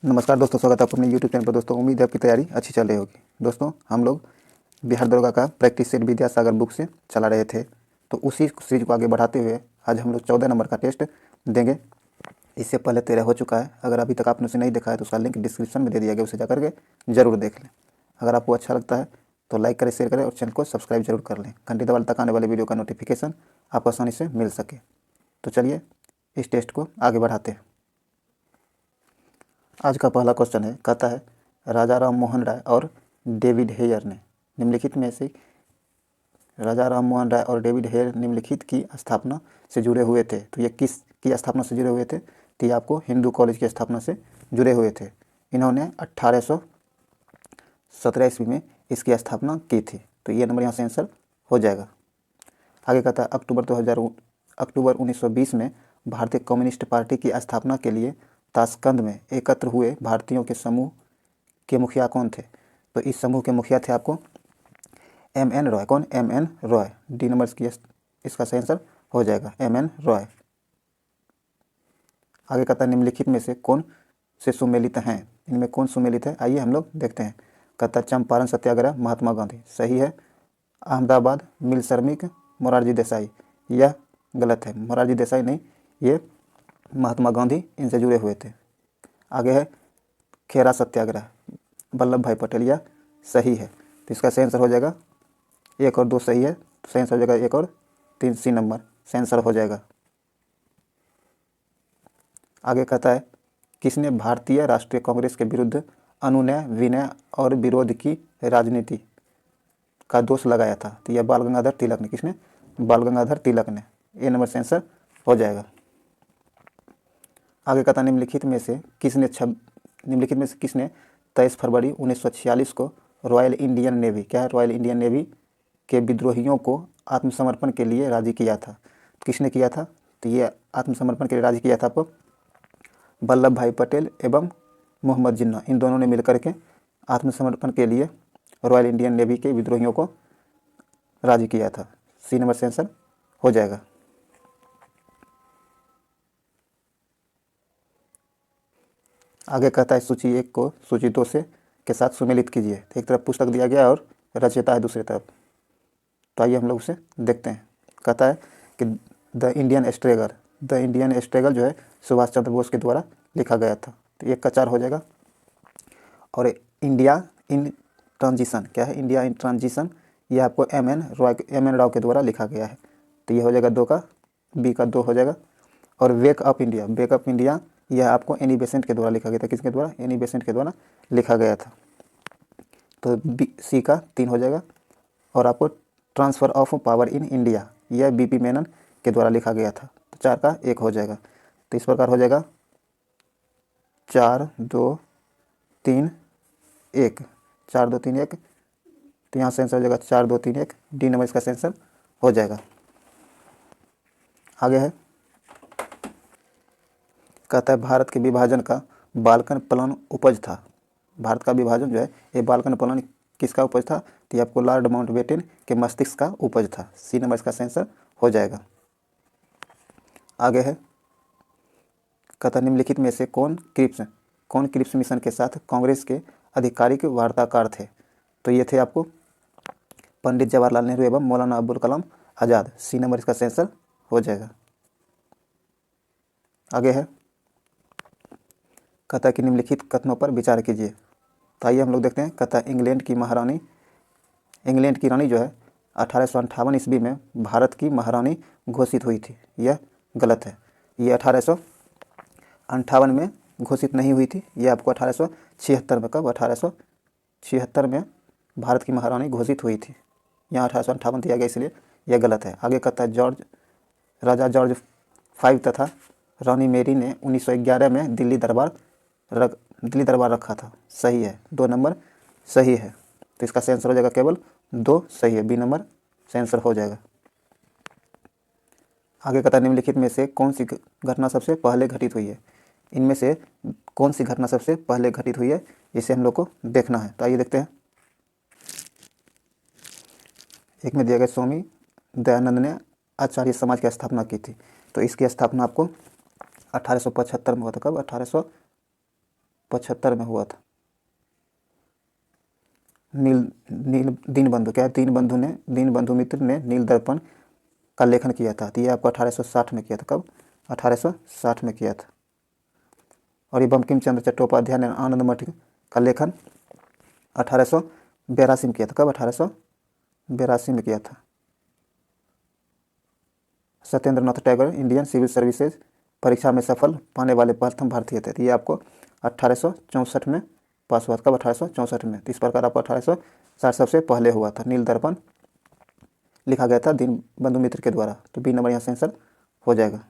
नमस्कार दोस्तों, स्वागत है आपको अपने यूट्यूब चैनल पर। दोस्तों, उम्मीद है आपकी तैयारी अच्छी चल रही होगी। दोस्तों, हम लोग बिहार दरोगा का प्रैक्टिस सेट विद्यासागर बुक से चला रहे थे, तो उसी सीरीज को आगे बढ़ाते हुए आज हम लोग 14 नंबर का टेस्ट देंगे। इससे पहले 13 हो चुका है। अगर अभी तक आपने उसे नहीं देखा है तो उसका लिंक डिस्क्रिप्शन में दे दिया गया, उसे जाकर के जरूर देख लें। अगर आपको अच्छा लगता है तो लाइक करें, शेयर करें और चैनल को सब्सक्राइब जरूर कर लें, घंटी दबा तक आने वाले वीडियो का नोटिफिकेशन आपको आसानी से मिल सके। तो चलिए इस टेस्ट को आगे बढ़ाते हैं। आज का पहला क्वेश्चन है, कहता है राजा राम मोहन राय और डेविड हेयर ने निम्नलिखित में से राजा राम मोहन राय और डेविड हेयर निम्नलिखित की स्थापना से जुड़े हुए थे। तो ये किस की स्थापना से जुड़े हुए थे? तो ये आपको हिंदू कॉलेज की स्थापना से जुड़े हुए थे। इन्होंने 1817 ईस्वी में इसकी स्थापना की थी। तो ये नंबर यहाँ से आंसर हो जाएगा। आगे कहता है अक्टूबर 1920 में भारतीय कम्युनिस्ट पार्टी की स्थापना के लिए ताशकंद में एकत्र हुए भारतीयों के समूह के मुखिया कौन थे? तो इस समूह के मुखिया थे आपको M.N. रॉय। कौन? M.N. रॉय। डी नंबर की इसका सही आंसर हो जाएगा M.N. रॉय। आगे कहता है निम्नलिखित में से कौन से सुमेलित हैं? इनमें कौन सुमेलित है? आइए हम लोग देखते हैं। कहता है चंपारण सत्याग्रह महात्मा गांधी, सही है। अहमदाबाद मिल श्रमिक मोरारजी देसाई, यह गलत है। मोरारजी देसाई नहीं, ये महात्मा गांधी इनसे जुड़े हुए थे। आगे है खेरा सत्याग्रह वल्लभ भाई पटेल, यह सही है। तो इसका सही आंसर हो जाएगा 1 और 2 सही है, तो सही आंसर हो जाएगा 1 और 3 सी नंबर सही आंसर हो जाएगा। आगे कहता है किसने भारतीय राष्ट्रीय कांग्रेस के विरुद्ध अनुनय विनय और विरोध की राजनीति का दोष लगाया था? तो यह बाल गंगाधर तिलक ने। किसने? बाल गंगाधर तिलक ने। ए नंबर से आंसर हो जाएगा। आगे कहता निम्नलिखित में से किसने 23 फरवरी 1946 को रॉयल इंडियन नेवी, क्या है? रॉयल इंडियन नेवी के विद्रोहियों को आत्मसमर्पण के लिए राजी किया था? किसने किया था? तो ये आत्मसमर्पण के लिए राजी किया था आपको वल्लभ भाई पटेल एवं मोहम्मद जिन्ना, इन दोनों ने मिलकर के आत्मसमर्पण के लिए रॉयल इंडियन नेवी के विद्रोहियों को राजी किया था। सी नंबर से आंसर हो जाएगा। आगे कहता है सूची 1 को सूची 2 से के साथ सुमेलित कीजिए। एक तरफ पुस्तक दिया गया और रचयिता है दूसरी तरफ। तो आइए हम लोग उसे देखते हैं। कहता है कि द इंडियन स्ट्रगल जो है सुभाष चंद्र बोस के द्वारा लिखा गया था। तो 1 का 4 हो जाएगा। और इंडिया इन ट्रांजिशन, क्या है? इंडिया इन ट्रांजिशन, यह आपको M.N. राव के द्वारा लिखा गया है। तो ये हो जाएगा 2 का, बी का 2 हो जाएगा। और वेक अप इंडिया यह आपको एनी बेसेंट के द्वारा लिखा गया था। किसके द्वारा? एनी बेसेंट के द्वारा लिखा गया था। तो बी सी का 3 हो जाएगा। और आपको transfer of power in India, यह B.P. मेनन के द्वारा लिखा गया था। तो 4 का 1 हो जाएगा। तो इस प्रकार हो जाएगा 4 2 3 1, 4 2 3 1। तो यहाँ से आंसर हो जाएगा 4 2 3 1। डी नंबर इसका आंसर हो जाएगा। आगे है, कहता है भारत के विभाजन का बाल्कन प्लान उपज था। भारत का विभाजन जो है ये बाल्कन प्लान किसका उपज था? तो ये आपको लॉर्ड माउंटबेटन के मस्तिष्क का उपज था। सी नंबर इसका आंसर हो जाएगा। आगे है, कहता निम्नलिखित में से कौन क्रिप्स मिशन के साथ कांग्रेस के आधिकारिक वार्ताकार थे? तो ये थे आपको पंडित जवाहरलाल नेहरू एवं मौलाना अबुल कलाम आज़ाद। सी नंबर इसका आंसर हो जाएगा। आगे है, कहता है कि निम्नलिखित कथनों पर विचार कीजिए। तो आइए हम लोग देखते हैं। कहता है इंग्लैंड की रानी जो है 1858 ईस्वी में भारत की महारानी घोषित हुई थी। यह गलत है। ये 1858 में घोषित नहीं हुई थी। यह आपको 1876 में, कब? 1876 में भारत की महारानी घोषित हुई थी। यहाँ 1858 दिया गया, इसलिए यह गलत है। आगे कहता है राजा जॉर्ज 5 तथा रानी मेरी ने 1911 में दिल्ली दरबार रखा था। सही है, 2 नंबर सही है। तो इसका सही आंसर हो जाएगा केवल 2 सही है। बी नंबर सही आंसर हो जाएगा। आगे कहता है निम्नलिखित में से कौन सी घटना सबसे पहले घटित हुई है? इनमें से कौन सी घटना सबसे पहले घटित हुई है, इसे हम लोग को देखना है। तो आइए देखते हैं। एक में दिया गया स्वामी दयानंद ने आचार्य समाज की स्थापना की थी। तो इसकी स्थापना आपको 1875 में हुआ था। कब? 1975 में हुआ था। दीनबंधु क्या है, दीनबंधु मित्र ने नील दर्पण का लेखन किया था। तो ये आपको 1860 में किया था। कब? 1860 में किया था। और ये बंकिम चंद्र चट्टोपाध्याय ने आनंद मठ का लेखन 1882 में किया था। कब? 1882 में किया था। Satyendra Nath Tagore Indian civil services परीक्षा में सफल पाने वाले प्रथम भारतीय थे। तो ये आपको 1864 में पास हुआ था। कब? 1864 में। तो इस प्रकार आपको 1860 सबसे पहले हुआ था। नील दर्पण लिखा गया था दीनबंधु मित्र के द्वारा। तो बी नंबर यहाँ से आंसर हो जाएगा।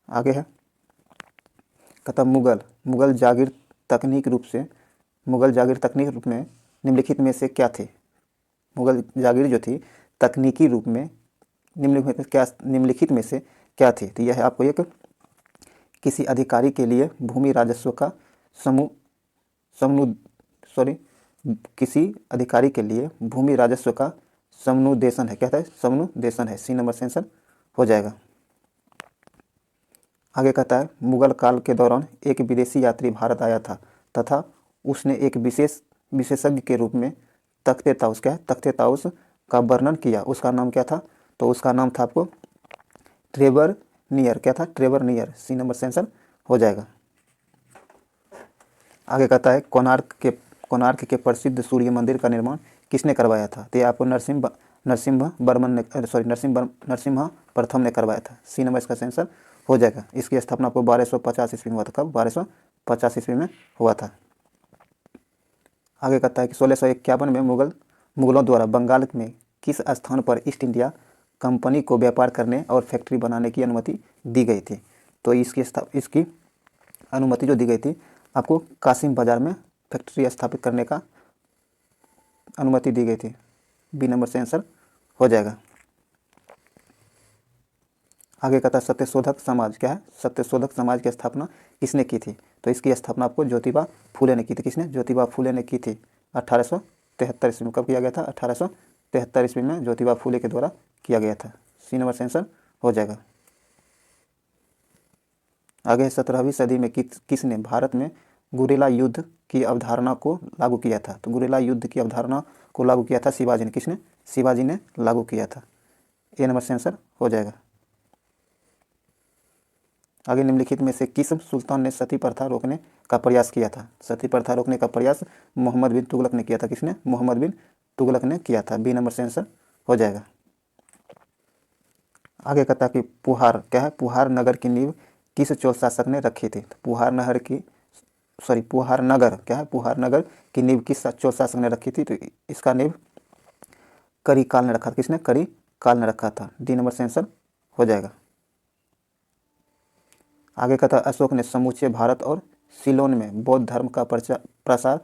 आगे है, कहता मुगल जागीर तकनीक रूप में निम्नलिखित में से क्या थे? मुगल जागीर जो थी तकनीकी रूप में निम्नलिखित में से क्या थी? तो यह है आपको एक किसी अधिकारी के लिए भूमि राजस्व का किसी अधिकारी के लिए भूमि राजस्व का समनुदेशन है। क्या है? समनुदेशन है। सी नंबर से आंसर हो जाएगा। आगे कहता है, मुगल काल के दौरान एक विदेशी यात्री भारत आया था तथा उसने एक विशेषज्ञ के रूप में तख्ते ताउस का वर्णन किया। उसका नाम क्या था? तो उसका नाम था आपको ट्रेवर नियर। क्या था? Trevor near. सी नंबर से आंसर हो जाएगा। आगे कहता है, कोणार्क के प्रसिद्ध सूर्य मंदिर का निर्माण किसने करवाया था? तो ये आपको नरसिम्हा प्रथम ने करवाया था। सी नंबर इसका आंसर हो जाएगा। इसकी स्थापना आपको 1250 ईस्वी में हुआ था। कब? 1250 ईस्वी में हुआ था। आगे कहता है कि 1651 में मुगलों द्वारा बंगाल में किस स्थान पर ईस्ट इंडिया कंपनी को व्यापार करने और फैक्ट्री बनाने की अनुमति दी गई थी? तो इसकी अनुमति जो दी गई थी आपको कासिम बाजार में फैक्ट्री स्थापित करने का अनुमति दी गई थी। बी नंबर से आंसर हो जाएगा। आगे कहता है, सत्यशोधक समाज क्या है? सत्यशोधक समाज की स्थापना किसने की थी? तो इसकी स्थापना आपको ज्योतिबा फूले ने की थी। किसने? ज्योतिबा फूले ने की थी 1873 ईस्वी में। कब किया गया था? 1873 ईस्वी में ज्योतिबा फूले के द्वारा किया गया था। सी नंबर से आंसर हो जाएगा। आगे 17वीं सदी में किसने भारत में गुरिल्ला युद्ध की अवधारणा को लागू किया था? तो गुरिल्ला युद्ध की अवधारणा को लागू किया था शिवाजी ने। किसने? शिवाजी ने लागू किया था। ए नंबर से आंसर हो जाएगा। आगे निम्नलिखित में से किस सुल्तान ने सती प्रथा रोकने का प्रयास किया था? सती प्रथा रोकने का प्रयास मोहम्मद बिन तुगलक ने किया था। किसने? मोहम्मद बिन तुगलक ने किया था। बी नंबर से आंसर हो जाएगा। आगे कहता है कि पुहार क्या है? पुहार नगर की नींव किस चोल शासक ने रखी थी? तो पुहार नगर क्या है? पुहार नगर की नींव किस चोल शासक ने रखी थी? तो इसका नींव करिकाल ने रखा था। किसने? करिकाल ने रखा था। डी नंबर से आंसर हो जाएगा। आगे कहता है, अशोक ने समूचे भारत और सीलोन में बौद्ध धर्म का प्रसार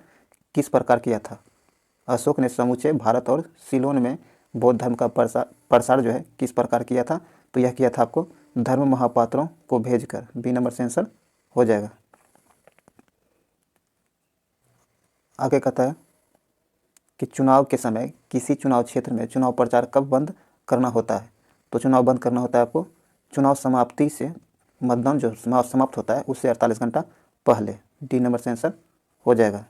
किस प्रकार किया था? अशोक ने समूचे भारत और सीलोन में बौद्ध धर्म का प्रसार जो है किस प्रकार किया था? तो यह किया था आपको धर्म महापात्रों को भेजकर। बी नंबर से आंसर हो जाएगा। आगे कहता है कि चुनाव के समय किसी चुनाव क्षेत्र में चुनाव प्रचार कब बंद करना होता है? तो चुनाव बंद करना होता है आपको चुनाव समाप्ति से, मतदान जो समाप्त होता है उससे 48 घंटा पहले। डी नंबर से आंसर हो जाएगा।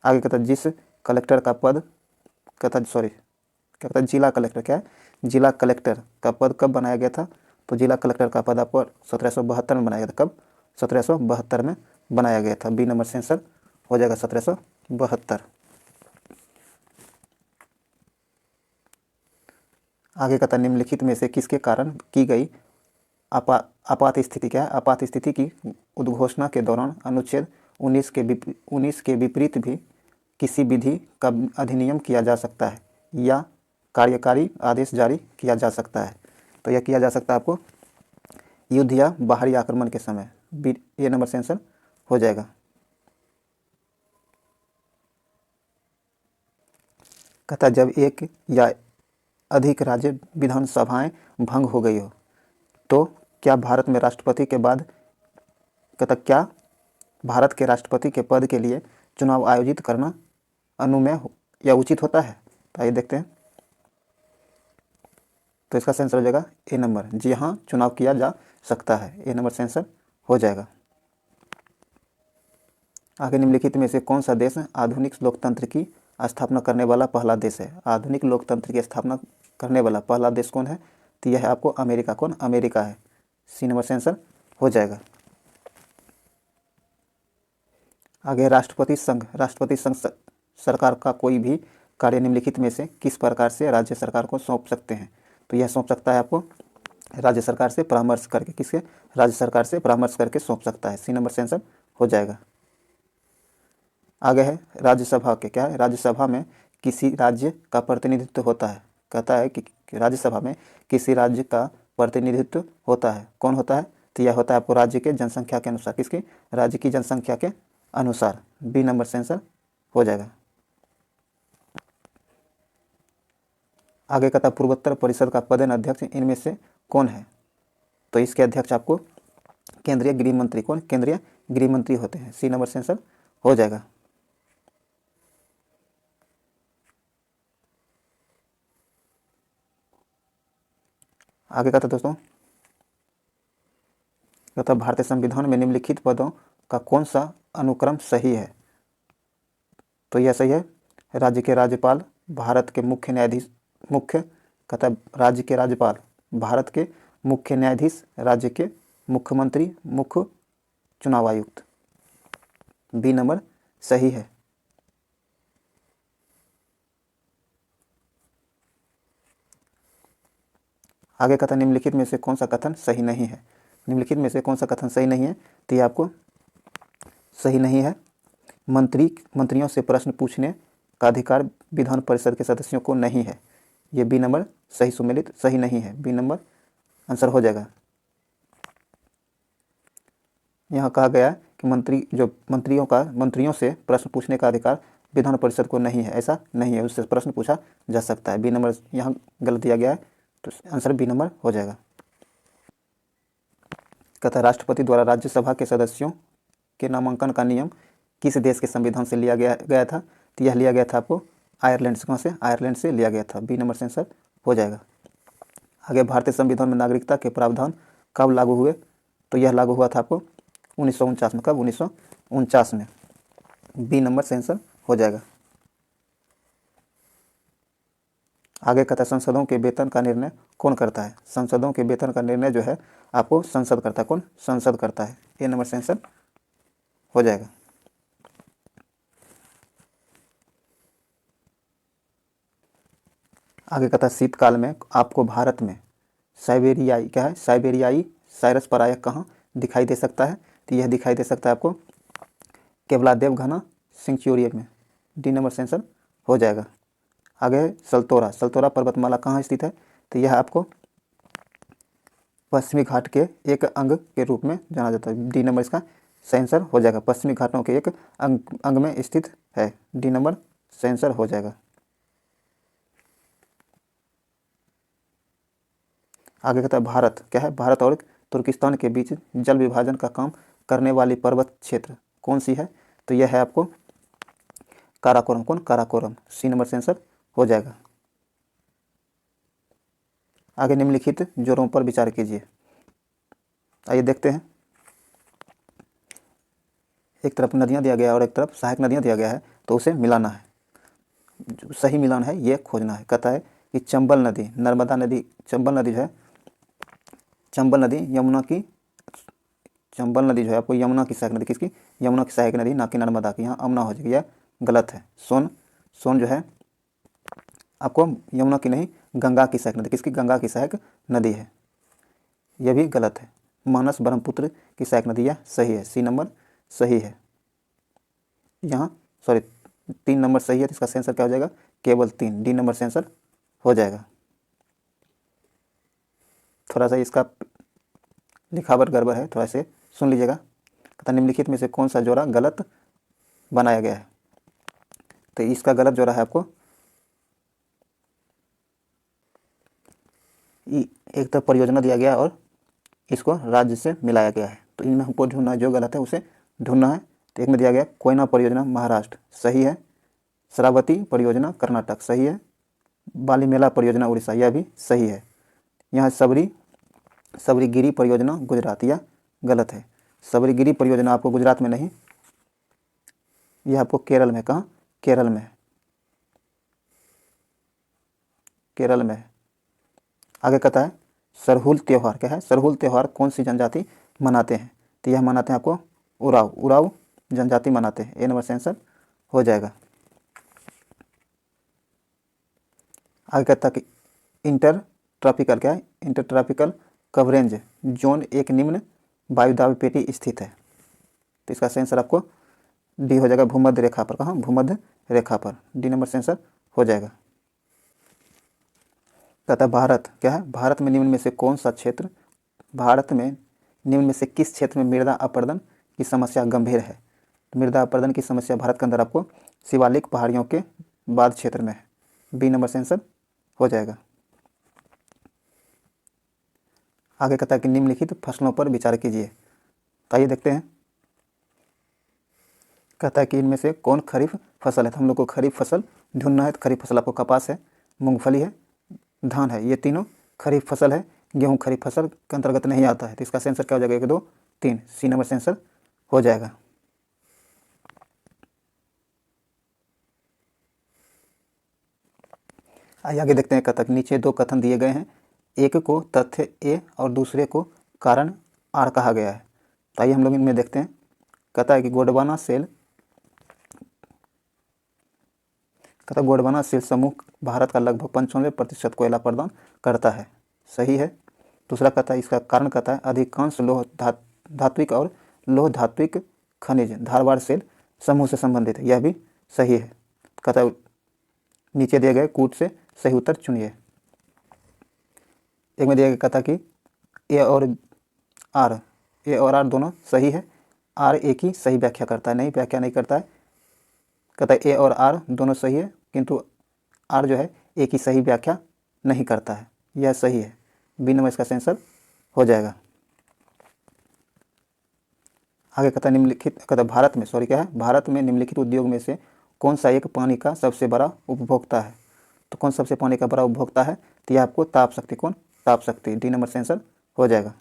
आगे कहता है, जिस कलेक्टर का पद कहता है जिला कलेक्टर क्या है? जिला कलेक्टर का पद कब बनाया गया था? तो जिला कलेक्टर का पद आपको 1772 में बनाया गया था। कब? 1772 में बनाया गया था। बी नंबर से आंसर हो जाएगा 1772। आगे कहता है, निम्नलिखित में से किसके कारण की गई आपात स्थिति क्या है? आपात स्थिति की उद्घोषणा के दौरान अनुच्छेद 19 के विपरीत भी किसी विधि का अधिनियम किया जा सकता है या कार्यकारी आदेश जारी किया जा सकता है। तो यह किया जा सकता है आपको युद्ध या बाहरी आक्रमण के समय। बी ए नंबर से आंसर हो जाएगा। कहता है, जब एक या अधिक राज्य विधानसभाएं भंग हो गई हो तो क्या भारत में राष्ट्रपति के बाद कहता क्या भारत के राष्ट्रपति के पद के लिए चुनाव आयोजित करना अनुमेय या उचित होता है? तो आइए देखते हैं। तो इसका आंसर हो जाएगा ए नंबर। जी हाँ, चुनाव किया जा सकता है। ए नंबर से आंसर हो जाएगा। आगे निम्नलिखित में से कौन सा देश आधुनिक लोकतंत्र की स्थापना करने वाला पहला देश है? आधुनिक लोकतंत्र की स्थापना करने वाला पहला देश कौन है? तो यह है आपको अमेरिका। कौन? अमेरिका है। सी नंबर से आंसर हो जाएगा। आगे राष्ट्रपति संघ। राष्ट्रपति संघ सरकार का कोई भी कार्य निम्नलिखित में से किस प्रकार से राज्य सरकार को सौंप सकते हैं? तो यह सौंप सकता है आपको राज्य सरकार से परामर्श करके। किसके? राज्य सरकार से परामर्श करके सौंप सकता है। सी नंबर से आंसर हो जाएगा। आगे है राज्यसभा के। क्या है? राज्यसभा में किसी राज्य का प्रतिनिधित्व होता है। कहता है कि राज्यसभा में किसी राज्य का प्रतिनिधित्व होता है। कौन होता है? तो यह होता है आपको राज्य के जनसंख्या के अनुसार। किसके? राज्य की जनसंख्या के अनुसार। बी नंबर से आंसर हो जाएगा। आगे कहता है पूर्वोत्तर परिषद का पदेन अध्यक्ष इनमें से कौन है? तो इसके अध्यक्ष आपको केंद्रीय गृह मंत्री। कौन? केंद्रीय गृह मंत्री होते हैं। सी नंबर से आंसर हो जाएगा। आगे कहता दोस्तों, कहता भारतीय संविधान में निम्नलिखित पदों का कौन सा अनुक्रम सही है? तो यह सही है राज्य के राज्यपाल, भारत के मुख्य न्यायाधीश, कहता राज्य के राज्यपाल, भारत के मुख्य न्यायाधीश, राज्य के मुख्यमंत्री, मुख्य चुनाव आयुक्त। बी नंबर सही है। आगे कथन निम्नलिखित में से कौन सा कथन सही नहीं है? निम्नलिखित में से कौन सा कथन सही नहीं है? तो ये आपको सही नहीं है। मंत्रियों से प्रश्न पूछने का अधिकार विधान परिषद के सदस्यों को नहीं है। ये बी नंबर सही सुमेलित सही नहीं है। बी नंबर आंसर हो जाएगा। यहाँ कहा गया है कि मंत्रियों से प्रश्न पूछने का अधिकार विधान परिषद को नहीं है। ऐसा नहीं है, उससे प्रश्न पूछा जा सकता है। बी नंबर यहाँ गलत दिया गया है, तो आंसर बी नंबर हो जाएगा। कहता है राष्ट्रपति द्वारा राज्यसभा के सदस्यों के नामांकन का नियम किस देश के संविधान से लिया गया था? तो यह लिया गया था आपको आयरलैंड से। कहाँ से? आयरलैंड से लिया गया था। बी नंबर से आंसर हो जाएगा। आगे भारतीय संविधान में नागरिकता के प्रावधान कब लागू हुए? तो यह लागू हुआ था आपको 1949 में। कब? 1949 में। बी नंबर से आंसर हो जाएगा। आगे कहता है संसदों के वेतन का निर्णय कौन करता है? संसदों के वेतन का निर्णय जो है आपको संसद करता है। कौन? संसद करता है। ए नंबर से आंसर हो जाएगा। आगे कहता है शीतकाल में आपको भारत में साइबेरियाई क्या है? साइबेरियाई साइरस परायक कहाँ दिखाई दे सकता है? तो यह दिखाई दे सकता है आपको केवलादेव घना सेंचुरियन में। डी नंबर से आंसर हो जाएगा। आगे सल्तोरा। सल्तोरा पर्वतमाला कहाँ स्थित है? तो यह आपको पश्चिमी घाट के एक अंग के रूप में जाना जाता है। डी नंबर इसका आंसर हो जाएगा। पश्चिमी घाटों के एक अंग में स्थित है। डी नंबर आंसर हो जाएगा। आगे कहता है भारत क्या है? भारत और तुर्किस्तान के बीच जल विभाजन का काम करने वाली पर्वत क्षेत्र कौन सी है? तो यह है आपको काराकोरम। कौन? काराकोरम। सी नंबर से आंसर हो जाएगा। आगे निम्नलिखित जोड़ों पर विचार कीजिए। आइए देखते हैं। एक तरफ नदियाँ दिया गया है और एक तरफ सहायक नदियाँ दिया गया है, तो उसे मिलाना है। जो सही मिलान है ये खोजना है। कहता है कि चंबल नदी, नर्मदा नदी, चंबल नदी जो है चंबल नदी जो है आपको यमुना की सहायक नदी। किसकी? यमुना की सहायक नदी, ना कि नर्मदा की। यहाँ अमना हो जाएगी, यह गलत है। सोन जो है आपको यमुना की नहीं, गंगा की सहायक नदी। किसकी? गंगा की सहायक नदी है, यह भी गलत है। मानस ब्रह्मपुत्र की सहायक नदी, यह सही है। सी नंबर सही है। यहाँ 3 नंबर सही है, तो इसका आंसर क्या हो जाएगा? केवल 3। डी नंबर से आंसर हो जाएगा। थोड़ा सा इसका लिखावट गड़बड़ है, थोड़ा से सुन लीजिएगा। कहता निम्नलिखित में से कौन सा जोड़ा गलत बनाया गया है? तो इसका गलत जोड़ा है आपको एक तो परियोजना दिया गया और इसको राज्य से मिलाया गया है। तो इनमें हमको ढूंढना है, जो गलत है उसे ढूंढना है। तो एक में दिया गया कोयना परियोजना महाराष्ट्र, सही है। शरावती परियोजना कर्नाटक, सही है। बालीमेला परियोजना उड़ीसा, यह भी सही है। यहाँ सबरीगिरी परियोजना गुजरात, यह गलत है। सबरीगिरी परियोजना आपको गुजरात में नहीं, यह आपको केरल में, कहाँ, केरल में, केरल में। आगे कहता है सरहुल त्यौहार, क्या है, सरहुल त्यौहार कौन सी जनजाति मनाते हैं? तो यह मनाते हैं आपको उराव, उराव जनजाति मनाते हैं। ए नंबर से आंसर हो जाएगा। आगे कहता है कि इंटर ट्रॉपिकल, क्या है, इंटर ट्रॉपिकल कवरेंज जोन एक निम्न वायुदाब पेटी स्थित है। तो इसका आंसर आपको डी हो जाएगा, भूमध्य रेखा पर। कहाँ, भूमध्य रेखा पर। डी नंबर से आंसर हो जाएगा। कहता है भारत, क्या है, भारत में निम्न में से कौन सा क्षेत्र, भारत में निम्न में से किस क्षेत्र में मृदा अपरदन की समस्या गंभीर है? तो मृदा अपरदन की समस्या भारत के अंदर आपको शिवालिक पहाड़ियों के बाद क्षेत्र में है। बी नंबर से आंसर हो जाएगा। आगे कहता है कि निम्नलिखित फसलों पर विचार कीजिए। तो आइए देखते हैं। कहता है कि इनमें से कौन खरीफ फसल है? तो हम लोग को खरीफ फसल ढूंढना है। तो खरीफ फसल आपको कपास है, मूंगफली है, धान है, ये तीनों खरीफ फसल है। गेहूं खरीफ फसल के अंतर्गत नहीं आता है। तो इसका आंसर क्या हो जाएगा, 1 2 3, सी नंबर से आंसर हो जाएगा। आइए आगे देखते हैं। कहता है नीचे 2 कथन दिए गए हैं, एक को तथ्य ए और दूसरे को कारण आर कहा गया है। तो आइए हम लोग इनमें देखते हैं। कहता है कि गोंडवाना सेल, कहता है गोंडवाना सेल समूह भारत का लगभग 95% कोयला प्रदान करता है। सही है। दूसरा कहता है इसका कारण, कहता है अधिकांश लौह धात्विक और लौह धात्विक खनिज धारवाड़ सेल समूह से संबंधित है। यह भी सही है। कहता है नीचे दिए गए कूट से सही उत्तर चुनिए। एक में दिया गया, कहता कि ए और आर दोनों सही है। आर ए की सही व्याख्या करता है, नहीं, व्याख्या नहीं करता है। कहता है ए और आर दोनों सही है, किंतु आर जो है ए की सही व्याख्या नहीं करता है। यह सही है। बी नंबर इसका आंसर हो जाएगा। आगे कहता है निम्नलिखित, कहता है भारत में, क्या है, भारत में निम्नलिखित उद्योग में से कौन सा एक पानी का सबसे बड़ा उपभोक्ता है? तो कौन सबसे पानी का बड़ा उपभोक्ता है? तो यह आपको ताप शक्ति, कौन, ताप शक्ति। डी नंबर से आंसर हो जाएगा।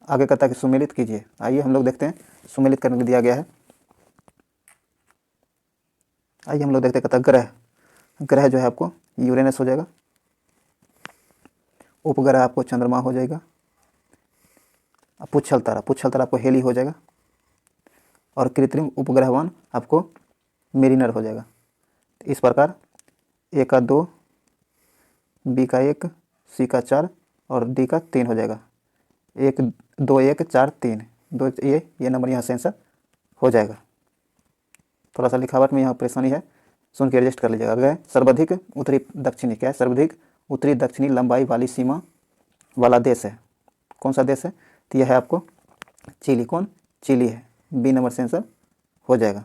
आगे कहता है कि सुमेलित कीजिए। आइए हम लोग देखते हैं सुमेलित करने के लिए दिया गया है। आइए हम लोग देखते हैं। कहता है ग्रह, ग्रह जो है आपको यूरेनस हो जाएगा, उपग्रह आपको चंद्रमा हो जाएगा, पुच्छल तारा आपको हेली हो जाएगा, और कृत्रिम उपग्रहवान आपको मेरिनर हो जाएगा। इस प्रकार ए का 2, बी का 1, सी का 4 और डी का 3 हो जाएगा। 1 2 1 4 3, 2 ये नंबर यहाँ से आंसर हो जाएगा। थोड़ा सा लिखावट में यहाँ परेशानी है, सुन के एडजस्ट कर लीजिएगा। अगर सर्वाधिक उत्तरी दक्षिणी, क्या है, सर्वाधिक उत्तरी दक्षिणी लंबाई वाली सीमा वाला देश है, कौन सा देश है? तो यह है आपको चिली, कौन, चिली है। बी नंबर से आंसर हो जाएगा।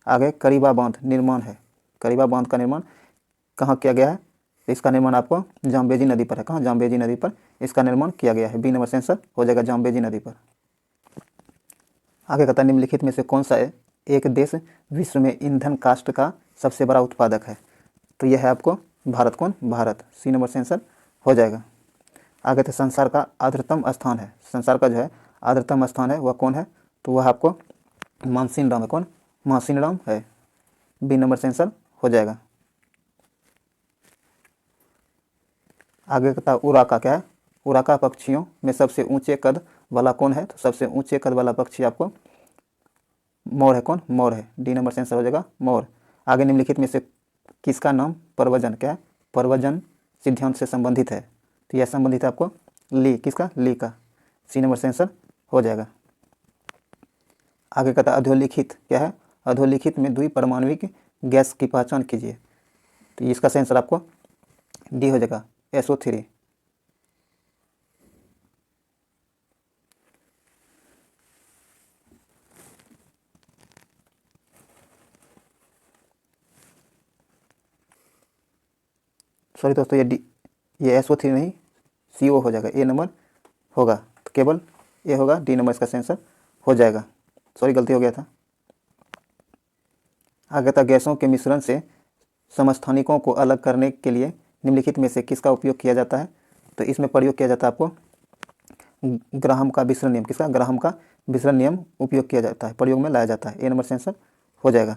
आगे करीबा बांध निर्माण है। करीबा बांध का निर्माण कहाँ किया गया है? इसका निर्माण आपको जाम्बेजी नदी पर है। कहाँ, जाम्बेजी नदी पर इसका निर्माण किया गया है। बी नंबर से आंसर हो जाएगा, जाम्बेजी नदी पर। आगे कहता है निम्नलिखित में से कौन सा एक देश विश्व में ईंधन काष्ठ का सबसे बड़ा उत्पादक है? तो यह है आपको भारत, कौन, भारत। सी नंबर से आंसर हो जाएगा। आगे तो संसार का आर्द्रतम स्थान है, संसार का जो है आर्द्रतम स्थान है वह कौन है? तो वह आपको मानसिनराम है, कौन, मानसिनराम है। बी नंबर से आंसर हो जाएगा। आगे कहता है उराका, क्या है, उराका पक्षियों में सबसे ऊंचे कद वाला कौन है? तो सबसे ऊंचे कद वाला पक्षी आपको मोर है, कौन, मोर है। डी नंबर से आंसर हो जाएगा, मोर। आगे निम्नलिखित में से किसका नाम प्रव्रजन, क्या है, प्रव्रजन सिद्धांत से संबंधित है? तो यह संबंधित है आपको ली, किसका, ली का। सी नंबर से आंसर हो जाएगा। आगे कहता है अधोलिखित, क्या है, अधोलिखित में द्विपरमाणविक गैस की पहचान कीजिए। तो इसका आंसर आपको डी हो जाएगा, SO3। सॉरी दोस्तों, ये SO3 नहीं, CO हो जाएगा। ए नंबर होगा, तो केवल ए होगा। डी नंबर इसका आंसर हो जाएगा। सॉरी, गलती हो गया था। आगे तक गैसों के मिश्रण से समस्थानिकों को अलग करने के लिए निम्नलिखित में से किसका उपयोग किया जाता है? तो इसमें प्रयोग किया जाता है आपको ग्राहम का विसरण नियम, किसका? ग्राहम का विसरण नियम उपयोग किया जाता है, प्रयोग में लाया जाता है। ए नंबर से आंसर हो जाएगा।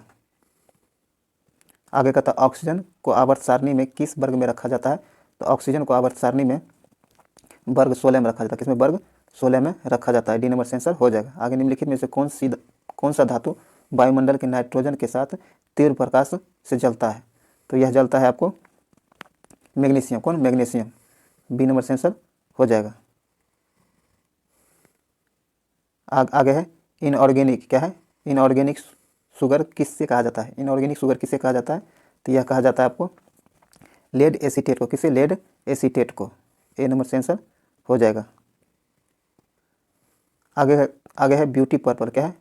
आगे कहता है ऑक्सीजन को आवर्त सारणी में किस वर्ग में रखा जाता है? तो ऑक्सीजन को आवर्त सारणी में वर्ग 16 में रखा जाता है। किसमें? वर्ग 16 में रखा जाता है। डी नंबर से आंसर हो जाएगा। आगे निम्नलिखित में से कौन सा धातु वायुमंडल के नाइट्रोजन के साथ तीव्र प्रकाश से जलता है? तो यह जलता है आपको मैग्नीशियम। कौन? मैग्नीशियम। बी नंबर से आंसर हो जाएगा। आगे है इनऑर्गेनिक, क्या है? इनऑर्गेनिक शुगर किससे कहा जाता है? इनऑर्गेनिक शुगर किसे कहा जाता है? तो यह कहा जाता है आपको लेड एसीटेट को। किसे? लेड एसीटेट को। ए नंबर से आंसर हो जाएगा। आगे है ब्यूटी पार्लर, क्या है?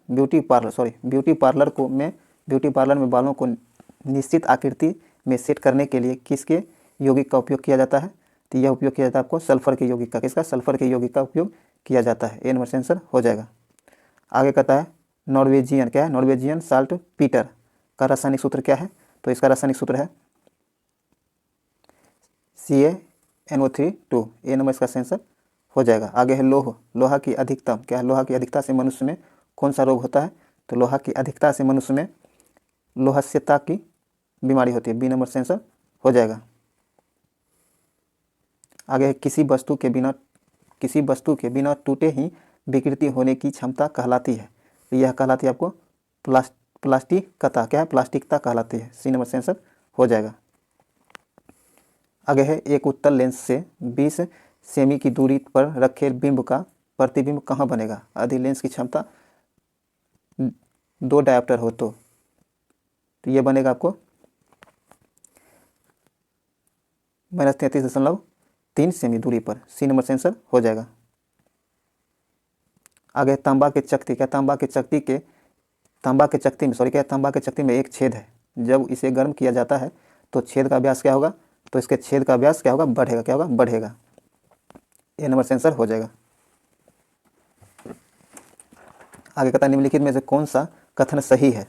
ब्यूटी पार्लर में बालों को निश्चित आकृति में सेट करने के लिए किसके यौगिक का उपयोग किया जाता है? तो यह उपयोग किया जाता है आपको सल्फर के यौगिक का। किसका? सल्फर के यौगिक का उपयोग किया जाता है। ए नंबर से आंसर हो जाएगा। आगे कहता है नॉर्वेजियन, क्या है? नॉर्वेजियन साल्ट पीटर का रासायनिक सूत्र क्या है? तो इसका रासायनिक सूत्र है CaNO3 2। ए नंबर इसका आंसर हो जाएगा। आगे है लोहा की अधिकता, क्या है? लोहा की अधिकता से मनुष्य में कौन सा रोग होता है? तो लोहा की अधिकता से मनुष्य में लोहस्यता की बीमारी होती है। बी नंबर से आंसर हो जाएगा। आगे है किसी वस्तु के बिना टूटे ही विकृति होने की क्षमता कहलाती है। तो यह कहलाती है आपको प्लास्टिकता, क्या है? प्लास्टिकता कहलाती है। सी नंबर से आंसर हो जाएगा। आगे है एक उत्तल लेंस से 20 सेमी की दूरी पर रखे बिंब का प्रतिबिंब कहाँ बनेगा? यदि लेंस की क्षमता 2 डायोप्टर हो तो यह बनेगा आपको -33.3 सेमी दूरी पर। सी नंबर से आंसर हो जाएगा। आगे तांबा के चकती, क्या? तांबा के चकती में एक छेद है। जब इसे गर्म किया जाता है तो छेद का व्यास क्या होगा? तो इसके छेद का व्यास क्या होगा? बढ़ेगा। क्या होगा? बढ़ेगा। ए नंबर से आंसर हो जाएगा। आगे कहता है निम्नलिखित में से कौन सा कथन सही है?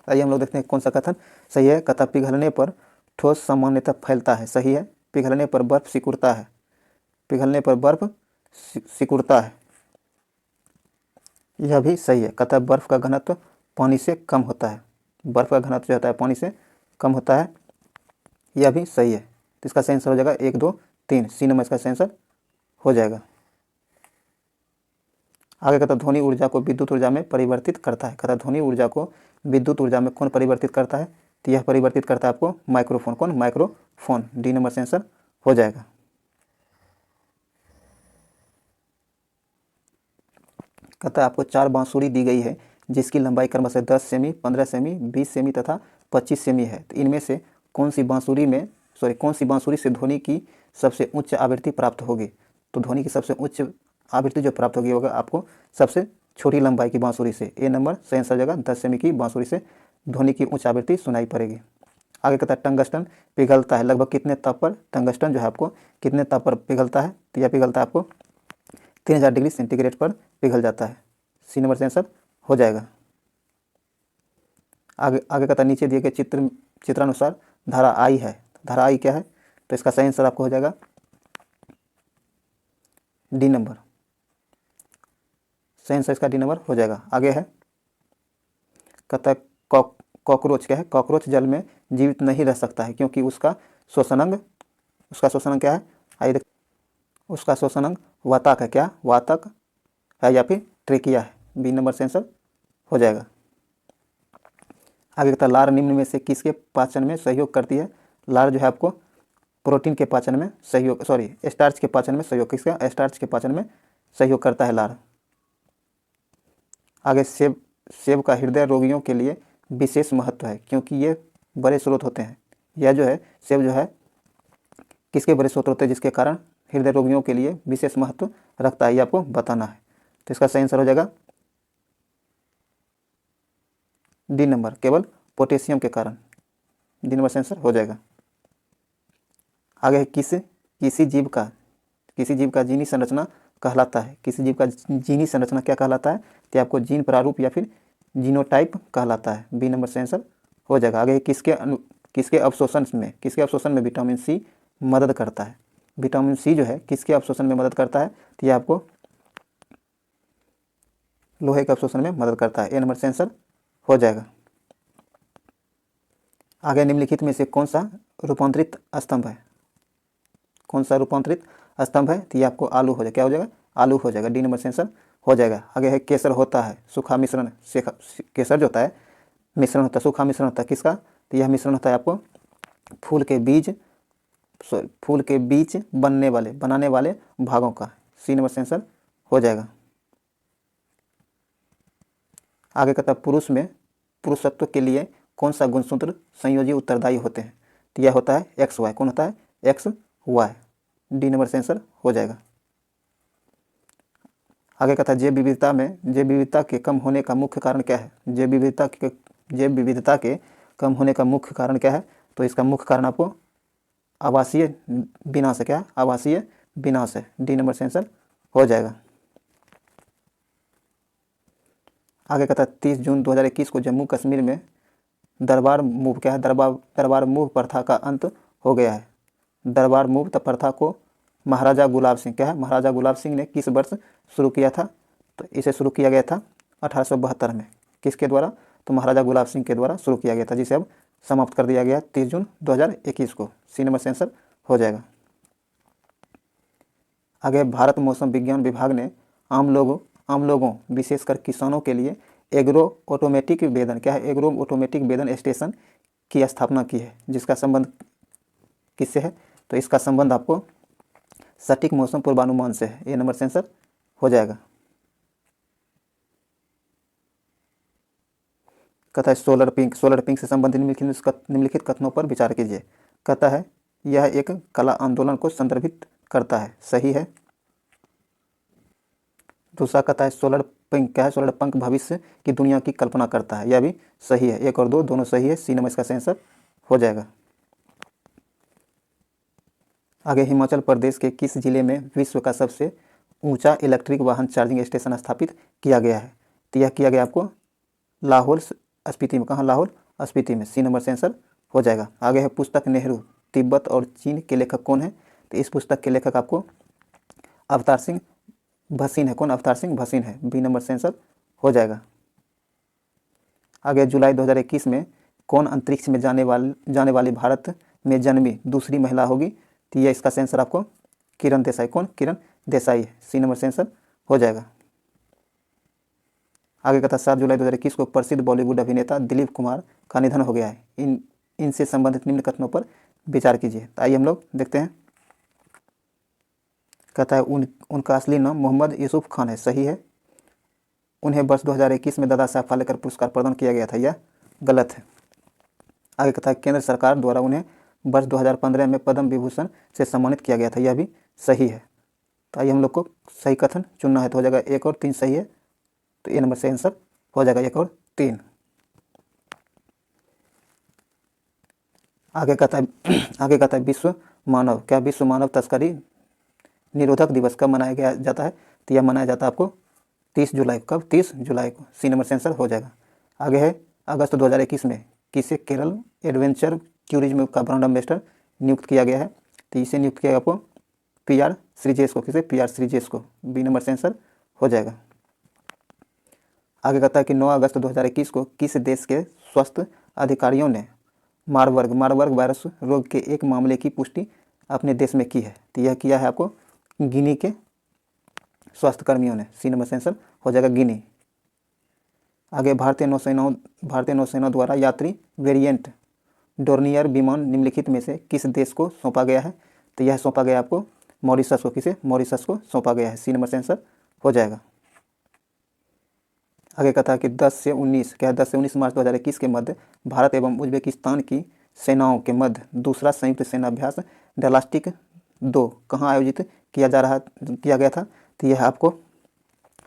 आइए हम लोग देखते हैं कौन सा कथन सही है। कहता पिघलने पर ठोस सामान्यतः फैलता है। सही है। पिघलने पर बर्फ सिकुड़ता है। पिघलने पर बर्फ सिकुड़ता है, यह भी सही है। कहता है बर्फ का घनत्व पानी से कम होता है। बर्फ का घनत्व जो होता है पानी से कम होता है, यह भी सही है। तो इसका सही आंसर हो जाएगा 1 2 3। सी नंबर इसका सही आंसर हो जाएगा। आगे कहता है ध्वनि ऊर्जा को विद्युत ऊर्जा में परिवर्तित करता है। कहता है ध्वनि ऊर्जा को विद्युत ऊर्जा में कौन परिवर्तित करता है? तो यह परिवर्तित करता है आपको माइक्रोफोन। कौन? माइक्रोफोन। डी नंबर से आंसर हो जाएगा। कहता है आपको 4 बांसुरी दी गई है जिसकी लंबाई क्रमशः 10 सेमी, 15 सेमी, 20 सेमी तथा 25 सेमी है। तो इनमें से कौन सी बांसुरी से ध्वनि की सबसे उच्च आवृत्ति प्राप्त होगी? तो ध्वनि की सबसे उच्च आवृत्ति जो प्राप्त होगी होगा आपको सबसे छोटी लंबाई की बांसुरी से। ए नंबर सही आंसर हो जाएगा। 10 सेमी की बांसुरी से ध्वनि की उच्च आवृत्ति सुनाई पड़ेगी। आगे कहता है टंगस्टन पिघलता है लगभग कितने ताप पर? टंगस्टन जो है आपको कितने ताप पर पिघलता है? तो यह पिघलता है आपको 3000 डिग्री सेंटीग्रेड पर पिघल जाता है। सी नंबर से आंसर हो जाएगा। आगे कहता है नीचे दिए गए चित्रानुसार धारा आई है। धारा आई क्या है? तो इसका सही आंसर आपको हो जाएगा डी नंबर। सही आंसर इसका डी नंबर हो जाएगा। आगे है कहता है कॉकरोच, क्या है? कॉकरोच जल में जीवित नहीं रह सकता है क्योंकि उसका शोषण अंग क्या है? आइए देख, उसका शोषण अंग वातक है। क्या? वातक है या फिर ट्रेकिया है। बी नंबर से आंसर हो जाएगा। आगे कहता है लार निम्न में से किसके पाचन में सहयोग करती है? लार जो है आपको प्रोटीन के पाचन में सहयोग, स्टार्च के पाचन में सहयोग। किसका? स्टार्च के पाचन में सहयोग करता है लार। आगे सेब का हृदय रोगियों के लिए विशेष महत्व है क्योंकि ये बड़े स्रोत होते हैं। यह जो है सेब जो है किसके बड़े स्रोत होते हैं जिसके कारण हृदय रोगियों के लिए विशेष महत्व रखता है, ये आपको बताना है। तो इसका सही आंसर हो जाएगा डी नंबर, केवल पोटेशियम के कारण। डी नंबर से आंसर हो जाएगा। आगे है किसी जीव का जीनी संरचना कहलाता है। किसी जीव का जीनी संरचना क्या कहलाता है? तो आपको जीन प्रारूप या फिर जीनोटाइप कहलाता है। बी नंबर से आंसर हो जाएगा। आगे किसके अवशोषण में विटामिन सी मदद करता है? विटामिन सी जो है किसके अवशोषण में मदद करता है, तो ये आपको लोहे के अवशोषण में मदद करता है। ए नंबर से आंसर हो जाएगा। आगे निम्नलिखित में से कौन सा रूपांतरित स्तंभ है, कौन सा रूपांतरित स्तंभ है, तो ये आपको आलू हो जाएगा, क्या हो जाएगा, आलू हो जाएगा। डी नंबर से आंसर हो जाएगा। आगे है केसर होता है सूखा मिश्रण, केसर जो होता है मिश्रण होता है, सूखा मिश्रण होता है किसका, तो यह मिश्रण होता है आपको फूल के बीज बनाने वाले भागों का। सी नंबर से आंसर हो जाएगा। आगे कहता है पुरुष में पुरुषत्व के लिए कौन सा गुणसूत्र संयोजी उत्तरदायी होते हैं, तो यह होता है एक्स वाई। कौन होता है, एक्स वाई। डी नंबर से आंसर हो जाएगा। आगे कहता है जैव विविधता के कम होने का मुख्य कारण क्या है, जैव विविधता के कम होने का मुख्य कारण क्या है, तो इसका मुख्य कारण आपको आवासीय विनाश है, क्या है, आवासीय विनाश है। डी नंबर से आंसर हो जाएगा। आगे कहता है 30 जून 2021 को जम्मू कश्मीर में दरबार मूव, क्या है, दरबार मूव प्रथा का अंत हो गया है। दरबार मूव प्रथा को महाराजा गुलाब सिंह, क्या है, महाराजा गुलाब सिंह ने किस वर्ष शुरू किया था, तो इसे शुरू किया गया था 1872 में। किसके द्वारा, तो महाराजा गुलाब सिंह के द्वारा शुरू किया गया था, जिसे अब समाप्त कर दिया गया 30 जून 2021 को। सी नंबर से आंसर हो जाएगा। आगे भारत मौसम विज्ञान विभाग ने आम लोगों विशेषकर किसानों के लिए एग्रो ऑटोमेटिक वेदन, क्या है, एग्रो ऑटोमेटिक वेदन स्टेशन की स्थापना की है, जिसका संबंध किससे है, तो इसका संबंध आपको सटीक मौसम पूर्वानुमान से है। ए नंबर से आंसर हो जाएगा। कहता है सोलर पिंक से संबंधित निम्नलिखित कथनों पर विचार कीजिए। कहता है यह एक कला आंदोलन को संदर्भित करता है, सही है। दूसरा कहता है सोलर पिंक, क्या है, सोलर पंख भविष्य की दुनिया की कल्पना करता है, यह भी सही है। 1 और 2 दोनों सही है। सी नंबर इसका आंसर हो जाएगा। आगे हिमाचल प्रदेश के किस जिले में विश्व का सबसे ऊंचा इलेक्ट्रिक वाहन चार्जिंग स्टेशन स्थापित किया गया है, तो यह किया गया आपको लाहौल स्पीति में। कहाँ, लाहौल स्पीति में। सी नंबर से आंसर हो जाएगा। आगे है पुस्तक नेहरू तिब्बत और चीन के लेखक कौन है, तो इस पुस्तक के लेखक आपको अवतार सिंह भसीन है। कौन, अवतार सिंह भसीन है। बी नंबर से आंसर हो जाएगा। आगे जुलाई 2021 में कौन अंतरिक्ष में जाने वाली भारत में जन्मी दूसरी महिला होगी, तो यह इसका आंसर आपको किरण देसाई। कौन, किरण देसाई है। सी नंबर से आंसर हो जाएगा। आगे कहता 7 जुलाई 2021 को प्रसिद्ध बॉलीवुड अभिनेता दिलीप कुमार का निधन हो गया है। इनसे संबंधित निम्न कथनों पर विचार कीजिए। तो आइए हम लोग देखते हैं। कहता है उनका असली नाम मोहम्मद यूसुफ खान है, सही है। उन्हें वर्ष 2021 में दादा साहब फाल्के पुरस्कार प्रदान किया गया था, यह गलत है। आगे कहता है केंद्र सरकार द्वारा उन्हें वर्ष 2015 में पद्म विभूषण से सम्मानित किया गया था, यह भी सही है। तो आइए हम लोग को सही कथन चुनना है, तो हो जाएगा 1 और 3 सही है, तो ए नंबर से आंसर हो जाएगा 1 और 3। आगे कहता है विश्व मानव तस्करी निरोधक दिवस कब मनाया जाता है, तो यह मनाया जाता है आपको 30 जुलाई को। कब, 30 जुलाई को। सी नंबर से आंसर हो जाएगा। आगे है अगस्त 2021 में किसे केरल एडवेंचर टूरिज्म का ब्रांड एम्बेसडर नियुक्त किया गया है, तो इसे नियुक्त किया गया आपको PR श्रीजेश को। किसे, PR श्रीजेश को। बी नंबर से आंसर हो जाएगा। आगे कहता है कि 9 अगस्त 2021 को किस देश के स्वास्थ्य अधिकारियों ने मारबर्ग वायरस रोग के एक मामले की पुष्टि अपने देश में की है, तो यह किया है आपको गिनी के स्वास्थ्य कर्मियों ने। सी नंबर से आंसर हो जाएगा गिनी। आगे भारतीय नौसेना द्वारा यात्री वेरिएंट डोर्नियर विमान निम्नलिखित में से किस देश को सौंपा गया है, तो यह सौंपा गया आपको मॉरिशस को। किसे, मॉरिशस को सौंपा गया है। सी नंबर से आंसर हो जाएगा। आगे कहता है कि 10 से 19 मार्च 2021 के मध्य भारत एवं उज्बेकिस्तान की सेनाओं के मध्य दूसरा संयुक्त सेनाभ्यास डलास्टिक 2 कहाँ आयोजित किया गया था, तो यह आपको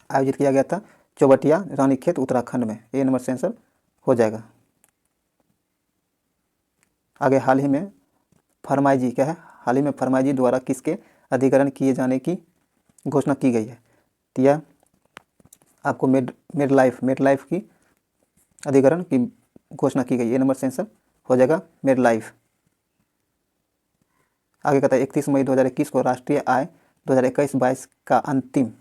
आयोजित किया गया था चौबटिया रानीखेत उत्तराखंड में। ए नंबर से आंसर हो जाएगा। आगे हाल ही में फरमाईजी द्वारा किसके अधिग्रहण किए जाने की घोषणा की गई है, तो यह आपको मेडलाइफ की अधिग्रहण की घोषणा की गई। ए नंबर से आंसर हो जाएगा मेडलाइफ। आगे कहता है 31 मई 2021 को राष्ट्रीय आय 2021-22 का अंतिम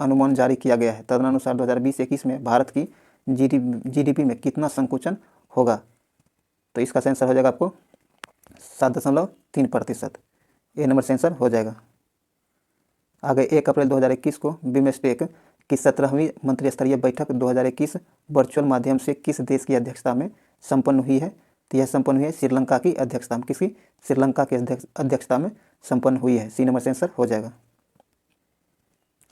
अनुमान जारी किया गया है। तदनुसार 2020-21 में भारत की जीडीपी में कितना संकुचन होगा? तो इसका आंसर हो जाएगा आपको 7.3%। ए नंबर आंसर हो जाएगा। आगे 1 अप्रैल 2021 को बिम्स्टेक की 17वीं मंत्रिस्तरीय बैठक 2021 वर्चुअल माध्यम से किस देश की अध्यक्षता में संपन्न हुई है? तो यह संपन्न हुई है श्रीलंका की अध्यक्षता में। किसकी? श्रीलंका की अध्यक्षता में संपन्न हुई है। सी नंबर आंसर हो जाएगा।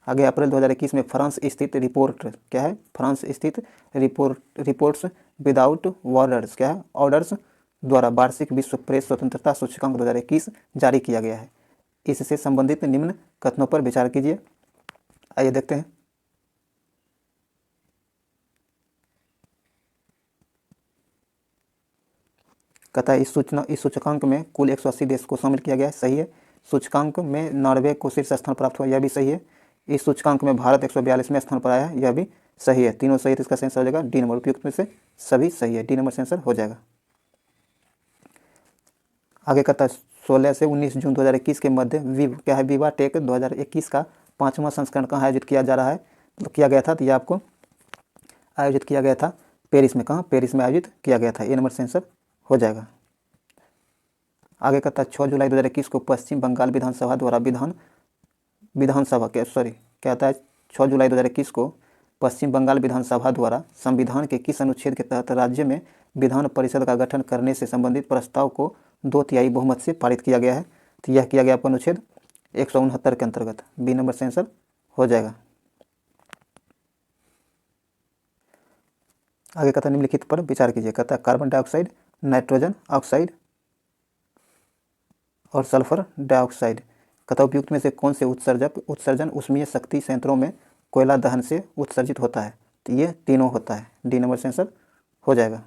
आगे अप्रैल 2021 में फ्रांस स्थित रिपोर्ट क्या है? फ्रांस स्थित रिपोर्ट्स विदाउट बॉर्डर्स क्या है? ऑर्डर्स द्वारा वार्षिक विश्व प्रेस स्वतंत्रता सूचकांक 2021 जारी किया गया है। इससे संबंधित निम्न कथनों पर विचार कीजिए। आइए देखते हैं। कहता है इस सूचकांक में कुल 180 देश को शामिल किया गया है। सही है। सूचकांक में नॉर्वे को शीर्ष स्थान प्राप्त हुआ, यह भी सही है। इस सूचकांक में भारत 142वें स्थान पर आया है, यह भी सही है। तीनों सही है, तो इसका आंसर हो जाएगा डी नंबर। उपयुक्त में से सभी सही है, डी नंबर आंसर हो जाएगा। आगे कहता है 16 से 19 जून 2021 के मध्य क्या है? विवा टेक 2021 का 5वां संस्करण कहाँ आयोजित किया जा रहा है? तो किया गया था, तो यह आपको आयोजित किया गया था पेरिस में। कहाँ? पेरिस में आयोजित किया गया था। ए नंबर आंसर हो जाएगा। आगे कहता है 6 जुलाई 2021 को पश्चिम बंगाल विधानसभा द्वारा कहता है 6 जुलाई 2021 को पश्चिम बंगाल विधानसभा द्वारा संविधान के किस अनुच्छेद के तहत राज्य में विधान परिषद का गठन करने से संबंधित प्रस्ताव को 2/3 बहुमत से पारित किया गया है? तो यह किया गया आपको अनुच्छेद 169 के अंतर्गत। बी नंबर आंसर हो जाएगा। आगे कहता है निम्नलिखित पर विचार कीजिए। कहता है कार्बन डाइऑक्साइड, नाइट्रोजन ऑक्साइड और सल्फर डाइऑक्साइड कहता उपयुक्त में से कौन से उत्सर्जन ऊष्मीय शक्ति संयंत्रों में कोयला दहन से उत्सर्जित होता है? तो ये तीनों होता है। डी नंबर आंसर हो जाएगा।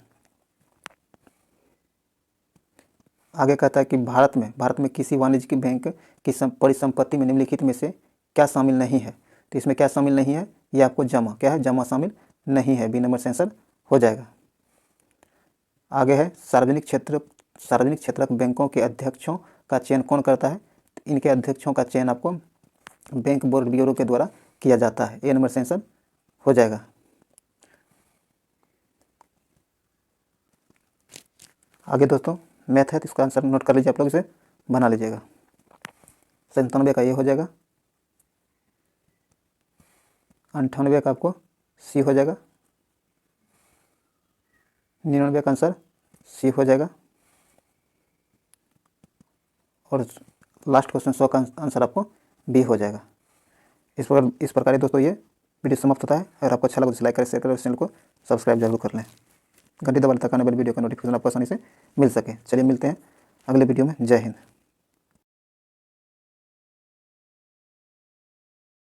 आगे कहता है कि भारत में किसी वाणिज्यिक बैंक की परिसंपत्ति में निम्नलिखित में से क्या शामिल नहीं है? तो इसमें क्या शामिल नहीं है? ये आपको जमा क्या है? जमा शामिल नहीं है। बी नंबर आंसर हो जाएगा। आगे है सार्वजनिक क्षेत्रक बैंकों के अध्यक्षों का चयन कौन करता है? इनके अध्यक्षों का चयन आपको बैंक बोर्ड ब्यूरो के द्वारा किया जाता है। ए नंबर आंसर हो जाएगा। आगे दोस्तों मैथ है, तो इसका आंसर नोट कर लीजिए, आप लोग इसे बना लीजिएगा। 97 का ये हो जाएगा, 98 का आपको सी हो जाएगा, 99 का आंसर सी हो जाएगा, और लास्ट क्वेश्चन 100 का आंसर आपको बी हो जाएगा। इस प्रकार दोस्तों ये वीडियो समाप्त होता है। अगर आपको अच्छा लगा तो लाइक करें, शेयर करें और चैनल को सब्सक्राइब जरूर कर लें। घंटी दबाएं ताकि आने वाली वीडियो का नोटिफिकेशन आपको आसानी से मिल सके। चलिए मिलते हैं अगले वीडियो में। जय हिंद।